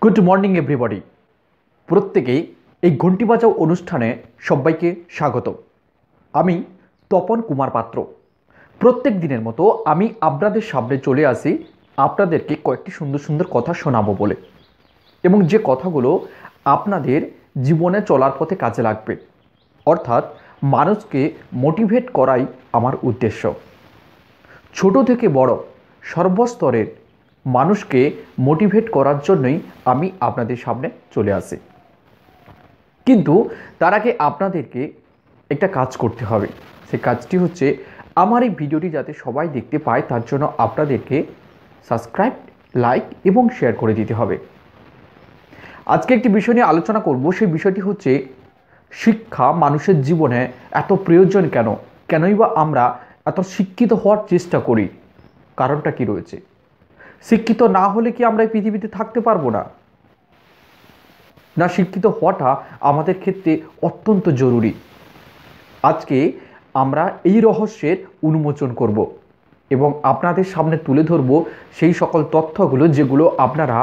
Good morning everybody. প্রত্যেকেই এই ঘন্টি বাজাও অনুষ্ঠানে সবাইকে স্বাগত। আমি তপন কুমার পাত্র। প্রত্যেক দিনের মতো আমি আপনাদের সামনে চলে আসি আপনাদেরকে কয়েকটি সুন্দর সুন্দর কথা শোনাবো বলে, এবং যে কথাগুলো আপনাদের জীবনে চলার পথে কাজে লাগবে, অর্থাৎ মানুষকে মোটিভেট করাই আমার উদ্দেশ্য। ছোট থেকে বড় সর্বস্তরের মানুষকে মোটিভেট করার জন্যই আমি আপনাদের সামনে চলে আসি। কিন্তু তার আগে আপনাদেরকে একটা কাজ করতে হবে। সেই কাজটি হচ্ছে আমার এই ভিডিওটি যাতে সবাই দেখতে পায় তার জন্য আপনাদেরকে সাবস্ক্রাইব, লাইক এবং শেয়ার করে দিতে হবে। আজকে একটি বিষয় নিয়ে আলোচনা করব। সেই বিষয়টি হচ্ছে শিক্ষা মানুষের জীবনে এত প্রয়োজন কেন, কেনই বা আমরা এত শিক্ষিত হওয়ার চেষ্টা করি, কারণটা কি রয়েছে? শিক্ষিত না হলে কি আমরা এই পৃথিবীতে থাকতে পারবো না? না, শিক্ষিত হওয়াটা আমাদের ক্ষেত্রে অত্যন্ত জরুরি। আজকে আমরা এই রহস্যের উন্মোচন করব এবং আপনাদের সামনে তুলে ধরব সেই সকল তথ্যগুলো যেগুলো আপনারা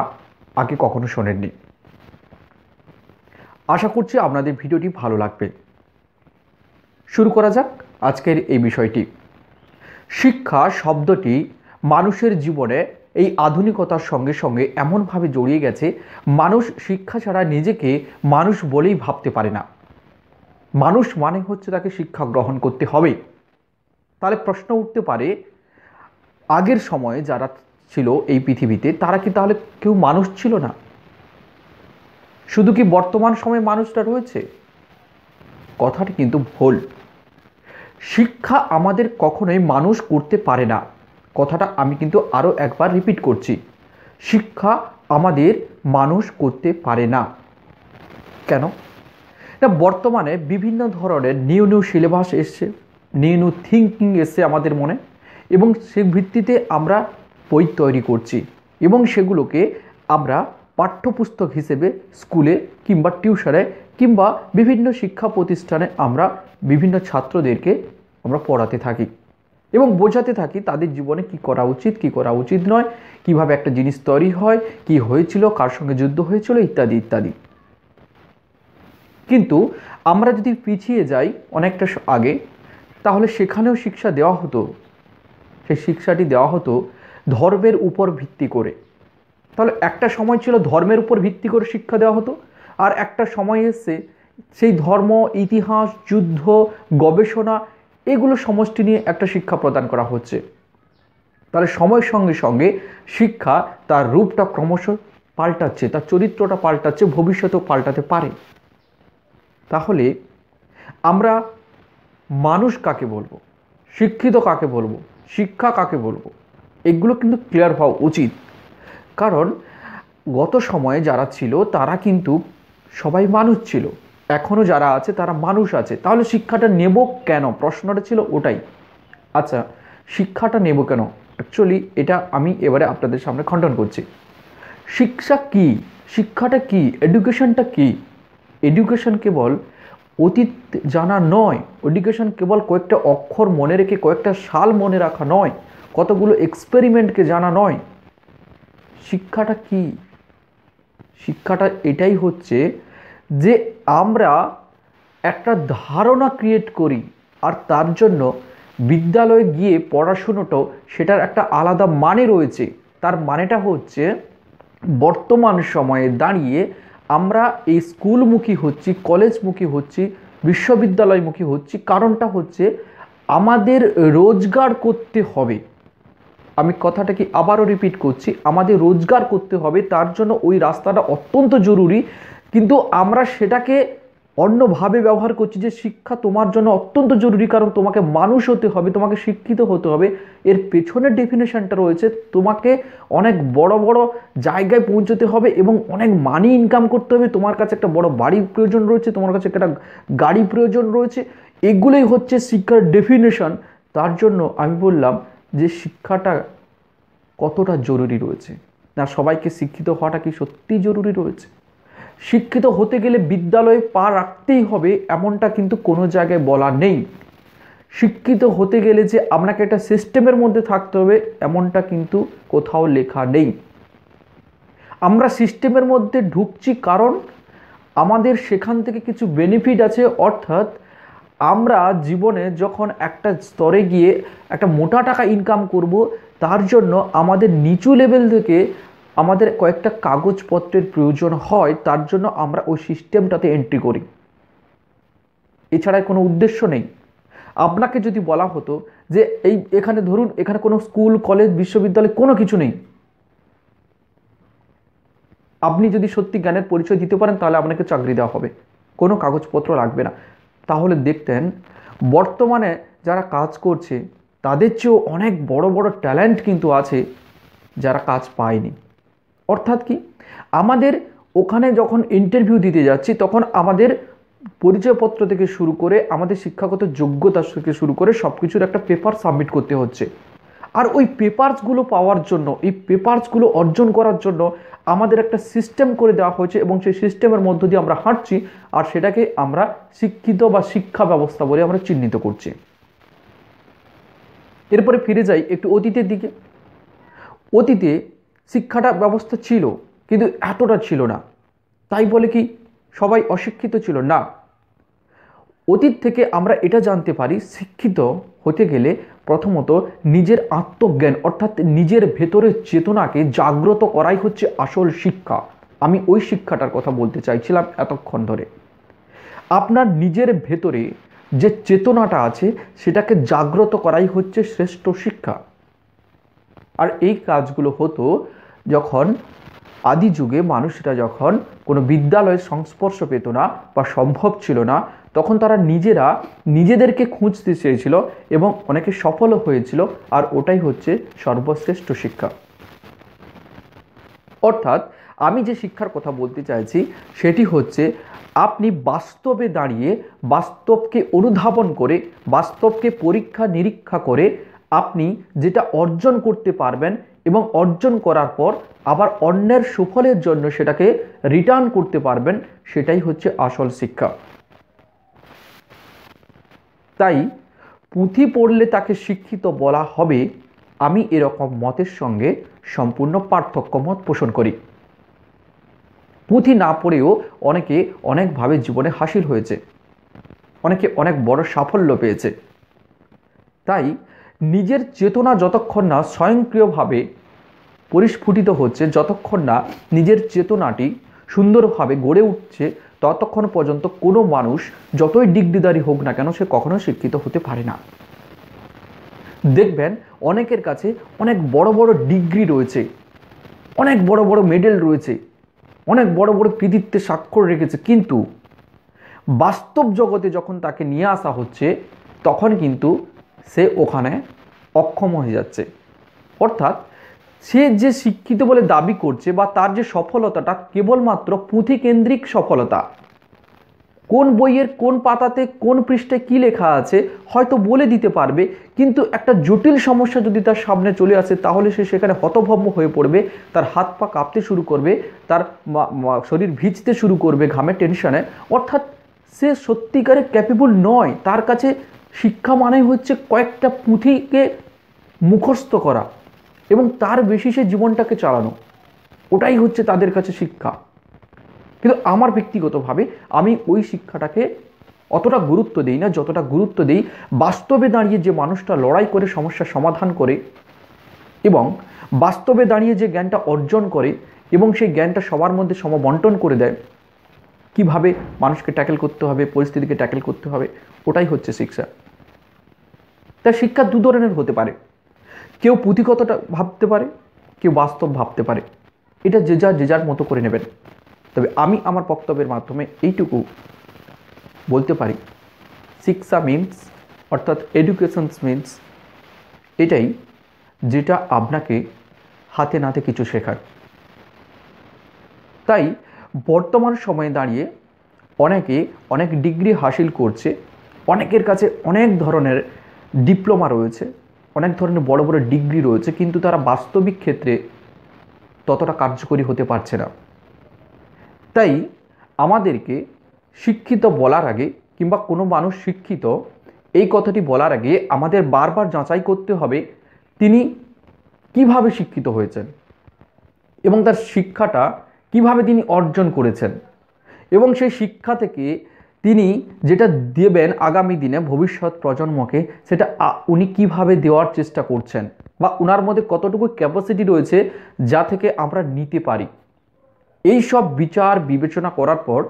আগে কখনো শোনেননি। আশা করছি আপনাদের ভিডিওটি ভালো লাগবে। শুরু করা যাক আজকের এই বিষয়টি। শিক্ষা শব্দটি মানুষের জীবনে এই আধুনিকতার সঙ্গে সঙ্গে এমনভাবে জড়িয়ে গেছে, মানুষ শিক্ষা ছাড়া নিজেকে মানুষ বলেই ভাবতে পারে না। মানুষ মানে হচ্ছে তাকে শিক্ষা গ্রহণ করতে হবে। তাহলে প্রশ্ন উঠতে পারে, আগের সময়ে যারা ছিল এই পৃথিবীতে তারা কি তাহলে কেউ মানুষ ছিল না? শুধু কি বর্তমান সময়ে মানুষটা রয়েছে? কথাটি কিন্তু ভুল। শিক্ষা আমাদের কখনোই মানুষ করতে পারে না। কথাটা আমি কিন্তু আরও একবার রিপিট করছি, শিক্ষা আমাদের মানুষ করতে পারে না। কেন না, বর্তমানে বিভিন্ন ধরনের নিউ সিলেবাস এসছে, নিউ থিঙ্কিং এসছে আমাদের মনে, এবং সে ভিত্তিতে আমরা বই তৈরি করছি এবং সেগুলোকে আমরা পাঠ্যপুস্তক হিসেবে স্কুলে কিংবা টিউশনে কিংবা বিভিন্ন শিক্ষা প্রতিষ্ঠানে আমরা বিভিন্ন ছাত্রদেরকে আমরা পড়াতে থাকি এবং বোঝাতে থাকি তাদের জীবনে কি করা উচিত, কি করা উচিত নয়, কিভাবে একটা জিনিস তৈরি হয়, কি হয়েছিল, কার সঙ্গে যুদ্ধ হয়েছিল, ইত্যাদি ইত্যাদি। কিন্তু আমরা যদি পিছিয়ে যাই অনেকটা আগে, তাহলে সেখানেও শিক্ষা দেওয়া হতো। সেই শিক্ষাটি দেওয়া হতো ধর্মের উপর ভিত্তি করে। তাহলে একটা সময় ছিল ধর্মের উপর ভিত্তি করে শিক্ষা দেওয়া হতো, আর একটা সময় এসছে সেই ধর্ম, ইতিহাস, যুদ্ধ, গবেষণা এগুলো সমষ্টি নিয়ে একটা শিক্ষা প্রদান করা হচ্ছে। তাহলে সময়ের সঙ্গে সঙ্গে শিক্ষা তার রূপটা ক্রমশ পাল্টাচ্ছে, তার চরিত্রটা পাল্টাচ্ছে, ভবিষ্যতেও পাল্টাতে পারে। তাহলে আমরা মানুষ কাকে বলবো, শিক্ষিত কাকে বলবো, শিক্ষা কাকে বলবো, এগুলো কিন্তু ক্লিয়ার হওয়া উচিত। কারণ গত সময়ে যারা ছিল তারা কিন্তু সবাই মানুষ ছিল, এখনও যারা আছে তারা মানুষ আছে। তাহলে শিক্ষাটা নেব কেন? প্রশ্নটা ছিল ওটাই। আচ্ছা, শিক্ষাটা নেব কেন? অ্যাকচুয়ালি এটা আমি এবারে আপনাদের সামনে খণ্ডন করছি। শিক্ষা কি, শিক্ষাটা কি, এডুকেশনটা কি? এডুকেশন কেবল অতীত জানা নয়, এডুকেশন কেবল কয়েকটা অক্ষর মনে রেখে কয়েকটা সাল মনে রাখা নয়, কতগুলো এক্সপেরিমেন্টকে জানা নয়। শিক্ষাটা কি? শিক্ষাটা এটাই হচ্ছে যে আমরা একটা ধারণা ক্রিয়েট করি, আর তার জন্য বিদ্যালয়ে গিয়ে পড়াশুনোটাও সেটার একটা আলাদা মানে রয়েছে। তার মানেটা হচ্ছে বর্তমান সময়ে দাঁড়িয়ে আমরা এই স্কুলমুখী হচ্ছি, কলেজমুখী হচ্ছি, বিশ্ববিদ্যালয়মুখী হচ্ছি, কারণটা হচ্ছে আমাদের রোজগার করতে হবে। আমি কথাটাকে আবারও রিপিট করছি, আমাদের রোজগার করতে হবে, তার জন্য ওই রাস্তাটা অত্যন্ত জরুরি। কিন্তু আমরা সেটাকে অন্যভাবে ব্যবহার করছি যে শিক্ষা তোমার জন্য অত্যন্ত জরুরি, কারণ তোমাকে মানুষ হতে হবে, তোমাকে শিক্ষিত হতে হবে। এর পেছনের ডেফিনেশনটা রয়েছে তোমাকে অনেক বড় বড় জায়গায় পৌঁছতে হবে এবং অনেক মানি ইনকাম করতে হবে, তোমার কাছে একটা বড় বাড়ির প্রয়োজন রয়েছে, তোমার কাছে একটা গাড়ি প্রয়োজন রয়েছে। এগুলোই হচ্ছে শিক্ষার ডেফিনেশন। তার জন্য আমি বললাম যে শিক্ষাটা কতটা জরুরি রয়েছে। না, সবাইকে শিক্ষিত হওয়াটা কি সত্যি জরুরি রয়েছে? শিক্ষিত হতে গেলে বিদ্যালয়ে পা রাখতেই হবে এমনটা কিন্তু কোনো জায়গায় বলা নেই। শিক্ষিত হতে গেলে যে আপনাকে একটা সিস্টেমের মধ্যে থাকতে হবে এমনটা কিন্তু কোথাও লেখা নেই। আমরা সিস্টেমের মধ্যে ঢুকছি কারণ আমাদের সেখান থেকে কিছু বেনিফিট আছে, অর্থাৎ আমরা জীবনে যখন একটা স্তরে গিয়ে একটা মোটা টাকা ইনকাম করব, তার জন্য আমাদের নিচু লেভেল থেকে আমাদের কয়েকটা কাগজপত্রের প্রয়োজন হয়, তার জন্য আমরা ওই সিস্টেমটাতে এন্ট্রি করি। এছাড়া কোনো উদ্দেশ্য নেই। আপনাকে যদি বলা হতো যে এখানে ধরুন এখানে কোনো স্কুল, কলেজ, বিশ্ববিদ্যালয় কোনো কিছু নেই, আপনি যদি সত্যি জ্ঞানের পরিচয় দিতে পারেন তাহলে আপনাকে চাকরি দেওয়া হবে, কোনো কাগজপত্র লাগবে না। তাহলে দেখতেন বর্তমানে যারা কাজ করছে তাদের চেয়েও অনেক বড় বড় ট্যালেন্ট কিন্তু আছে যারা কাজ পায়নি। অর্থাৎ কি, আমাদের ওখানে যখন ইন্টারভিউ দিতে যাচ্ছি তখন আমাদের পরিচয়পত্র থেকে শুরু করে আমাদের শিক্ষাগত যোগ্যতা থেকে শুরু করে সব কিছুর একটা পেপার সাবমিট করতে হচ্ছে। আর ওই পেপারসগুলো পাওয়ার জন্য, এই পেপারসগুলো অর্জন করার জন্য আমাদের একটা সিস্টেম করে দেওয়া হয়েছে এবং সেই সিস্টেমের মধ্য দিয়ে আমরা হাঁটছি, আর সেটাকে আমরা শিক্ষিত বা শিক্ষা ব্যবস্থা বলে আমরা চিহ্নিত করছি। এরপরে ফিরে যাই একটু অতীতের দিকে। অতীতে শিক্ষাটা ব্যবস্থা ছিল কিন্তু এতটা ছিল না, তাই বলে কি সবাই অশিক্ষিত ছিল? না। অতীত থেকে আমরা এটা জানতে পারি শিক্ষিত হতে গেলে প্রথমত নিজের আত্মজ্ঞান অর্থাৎ নিজের ভেতরের চেতনাকে জাগ্রত করাই হচ্ছে আসল শিক্ষা। আমি ওই শিক্ষাটার কথা বলতে চাইছিলাম এতক্ষণ ধরে। আপনার নিজের ভেতরে যে চেতনাটা আছে সেটাকে জাগ্রত করাই হচ্ছে শ্রেষ্ঠ শিক্ষা। আর এই কাজগুলো হতো যখন আদি যুগে মানুষরা যখন কোনো বিদ্যালয়ের সংস্পর্শ পেত না বা সম্ভব ছিল না, তখন তারা নিজেদেরকে খুঁজতে চেয়েছিল এবং অনেকে সফলও হয়েছিল, আর ওটাই হচ্ছে সর্বশ্রেষ্ঠ শিক্ষা। অর্থাৎ আমি যে শিক্ষার কথা বলতে চাইছি সেটি হচ্ছে আপনি বাস্তবে দাঁড়িয়ে বাস্তবকে অনুধাবন করে বাস্তবকে পরীক্ষা নিরীক্ষা করে আপনি যেটা অর্জন করতে পারবেন এবং অর্জন করার পর আবার অন্যের সুফলের জন্য সেটাকে রিটার্ন করতে পারবেন, সেটাই হচ্ছে আসল শিক্ষা। তাই পুঁথি পড়লে তাকে শিক্ষিত বলা হবে, আমি এরকম মতের সঙ্গে সম্পূর্ণ পার্থক্য মত পোষণ করি। পুঁথি না পড়েও অনেকে অনেকভাবে জীবনে হাসিল হয়েছে, অনেকে অনেক বড় সাফল্য পেয়েছে। তাই নিজের চেতনা যতক্ষণ না স্বয়ংক্রিয়ভাবে পরিস্ফুটিত হচ্ছে, যতক্ষণ না নিজের চেতনাটি সুন্দরভাবে গড়ে উঠছে, ততক্ষণ পর্যন্ত কোনো মানুষ যতই ডিগ্রিধারী হোক না কেন সে কখনো শিক্ষিত হতে পারে না। দেখবেন অনেকের কাছে অনেক বড় বড় ডিগ্রি রয়েছে, অনেক বড় বড় মেডেল রয়েছে, অনেক বড় বড় কৃতিত্বে স্বাক্ষর রেখেছে, কিন্তু বাস্তব জগতে যখন তাকে নিয়ে আসা হচ্ছে তখন কিন্তু সে ওখানে অক্ষম হয়ে যাচ্ছে। অর্থাৎ সে যে শিক্ষিত বলে দাবি করছে বা তার যে সফলতাটা কেবলমাত্র পুঁথিকেন্দ্রিক সফলতা, কোন বইয়ের কোন পাতাতে কোন পৃষ্ঠায় কী লেখা আছে হয়তো বলে দিতে পারবে, কিন্তু একটা জটিল সমস্যা যদি তার সামনে চলে আসে তাহলে সে সেখানে হতভম্ব হয়ে পড়বে, তার হাত পা কাঁপতে শুরু করবে, তার শরীর ভিজতে শুরু করবে ঘামের টেনশনে। অর্থাৎ সে সত্যিকারে ক্যাপেবল নয়। তার কাছে শিক্ষা মানে হচ্ছে কয়েকটা পুঁথিকে মুখস্থ করা এবং তার বেশিসে জীবনটাকে চালানো, ওটাই হচ্ছে তাদের কাছে শিক্ষা। কিন্তু আমার ব্যক্তিগতভাবে আমি ওই শিক্ষাটাকে অতটা গুরুত্ব দিই না যতটা গুরুত্ব দিই বাস্তবে দাঁড়িয়ে যে মানুষটা লড়াই করে সমস্যার সমাধান করে এবং বাস্তবে দাঁড়িয়ে যে জ্ঞানটা অর্জন করে এবং সেই জ্ঞানটা সবার মধ্যে সমবন্টন করে দেয়, কিভাবে মানুষকে ট্যাকেল করতে হবে, পরিস্থিতিকে ট্যাকেল করতে হবে, ওটাই হচ্ছে শিক্ষা। তাই শিক্ষা দু ধরনের হতে পারে, কেউ পুঁথিগতটা ভাবতে পারে, কেউ বাস্তব ভাবতে পারে, এটা যে যার মতো করে নেবেন। তবে আমি আমার বক্তব্যের মাধ্যমে এইটুকু বলতে পারি, শিক্ষা মিনস অর্থাৎ এডুকেশনস মিনস এটাই যেটা আপনাকে হাতে নাতে কিছু শেখায়। তাই বর্তমান সময়ে দাঁড়িয়ে অনেকে অনেক ডিগ্রি হাসিল করছে, অনেকের কাছে অনেক ধরনের ডিপ্লোমা রয়েছে, অনেক ধরনের বড় বড় ডিগ্রি রয়েছে, কিন্তু তারা বাস্তবিক ক্ষেত্রে ততটা কার্যকরী হতে পারছে না। তাই আমাদেরকে শিক্ষিত বলার আগে কিংবা কোনো মানুষ শিক্ষিত এই কথাটি বলার আগে আমাদের বারবার যাচাই করতে হবে তিনি কিভাবে শিক্ষিত হয়েছেন, এবং তার শিক্ষাটা কিভাবে তিনি অর্জন করেছেন এবং সেই শিক্ষা থেকে তিনি যেটা দেবেন আগামী দিনে ভবিষ্যৎ প্রজন্মকে, সেটা উনি কিভাবে দেওয়ার চেষ্টা করছেন বা ওনার মধ্যে কতটুকু ক্যাপাসিটি রয়েছে যা থেকে আমরা নিতে পারি। এই সব বিচার বিবেচনা করার পর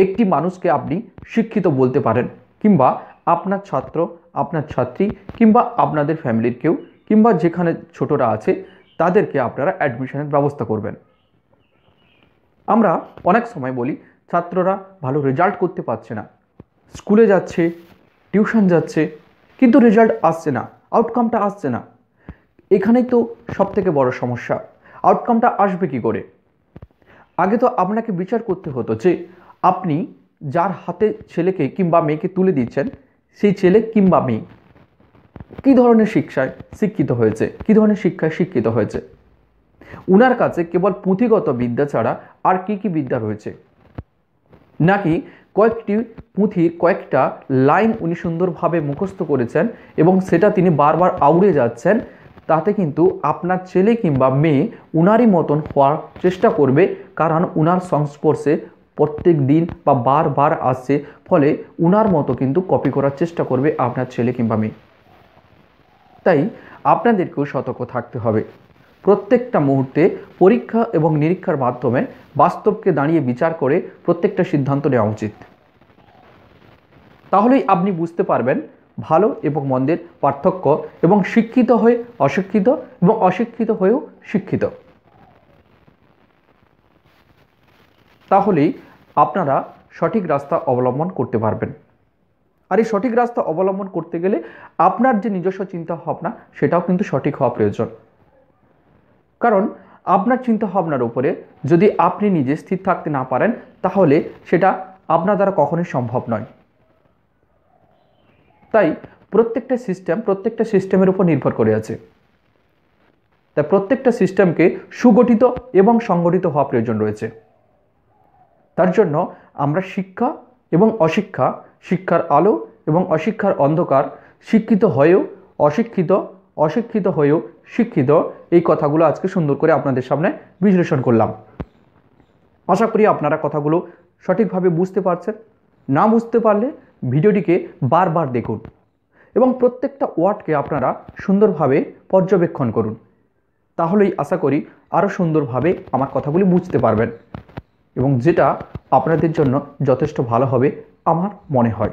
একটি মানুষকে আপনি শিক্ষিত বলতে পারেন, কিংবা আপনার ছাত্র, আপনার ছাত্রী, কিংবা আপনাদের ফ্যামিলির কেউ, কিংবা যেখানে ছোটরা আছে তাদেরকে আপনারা অ্যাডমিশনের ব্যবস্থা করবেন। আমরা অনেক সময় বলি ছাত্ররা ভালো রেজাল্ট করতে পারছে না, স্কুলে যাচ্ছে, টিউশন যাচ্ছে, কিন্তু রেজাল্ট আসছে না, আউটকামটা আসছে না। এখানেই তো সবথেকে বড় সমস্যা। আউটকামটা আসবে কি করে? আগে তো আপনাকে বিচার করতে হতো যে আপনি যার হাতে ছেলেকে কিংবা মেয়েকে তুলে দিচ্ছেন, সেই ছেলে কিংবা মেয়ে কী ধরনের শিক্ষায় শিক্ষিত হয়েছে, কী ধরনের শিক্ষায় শিক্ষিত হয়েছে। উনার কাছে কেবল পুঁথিগত বিদ্যা ছাড়া আর কি কি বিদ্যা রয়েছে, নাকি কয়েকটি পুঁথির কয়েকটা লাইন উনি সুন্দরভাবে মুখস্থ করেছেন এবং সেটা তিনি বারবার আউড়ে যাচ্ছেন। তাতে কিন্তু আপনার ছেলে কিংবা মেয়ে উনারই মতন হওয়ার চেষ্টা করবে, কারণ উনার সংস্পর্শে প্রত্যেক দিন বা বারবার আসছে, ফলে উনার মতো কিন্তু কপি করার চেষ্টা করবে আপনার ছেলে কিংবা মেয়ে। তাই আপনাদেরকেও সতর্ক থাকতে হবে। প্রত্যেকটা মুহূর্তে পরীক্ষা এবং নিরীক্ষার মাধ্যমে বাস্তবকে দাঁড়িয়ে বিচার করে প্রত্যেকটা সিদ্ধান্ত নেওয়া উচিত। তাহলেই আপনি বুঝতে পারবেন ভালো এবং মন্দের পার্থক্য, এবং শিক্ষিত হয়ে অশিক্ষিত এবং অশিক্ষিত হয়েও শিক্ষিত। তাহলেই আপনারা সঠিক রাস্তা অবলম্বন করতে পারবেন। আর এই সঠিক রাস্তা অবলম্বন করতে গেলে আপনার যে নিজস্ব চিন্তা ভাবনা সেটাও কিন্তু সঠিক হওয়া প্রয়োজন। কারণ আপনার চিন্তা ভাবনার উপরে যদি আপনি নিজে স্থির থাকতে না পারেন, তাহলে সেটা আপনার দ্বারা কখনোই সম্ভব নয়। তাই প্রত্যেকটা সিস্টেমের উপর নির্ভর করে আছে। তাই প্রত্যেকটা সিস্টেমকে সুগঠিত এবং সংগঠিত হওয়া প্রয়োজন রয়েছে। তার জন্য আমরা শিক্ষা এবং অশিক্ষা, শিক্ষার আলো এবং অশিক্ষার অন্ধকার, শিক্ষিত হয়েও অশিক্ষিত, অশিক্ষিত হয়েও শিক্ষিত, এই কথাগুলো আজকে সুন্দর করে আপনাদের সামনে বিশ্লেষণ করলাম। আশা করি আপনারা কথাগুলো সঠিকভাবে বুঝতে পারছেন। না বুঝতে পারলে ভিডিওটিকে বারবার দেখুন এবং প্রত্যেকটা ওয়ার্ডকে আপনারা সুন্দরভাবে পর্যবেক্ষণ করুন। তাহলেই আশা করি আরও সুন্দরভাবে আমার কথাগুলি বুঝতে পারবেন, এবং যেটা আপনাদের জন্য যথেষ্ট ভালো হবে আমার মনে হয়।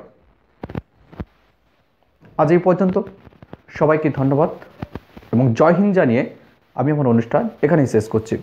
আজ এই পর্যন্ত, সবাইকে ধন্যবাদ এবং জয় হিন্দ জানিয়ে আমি আমার অনুষ্ঠান এখানেই শেষ করছি।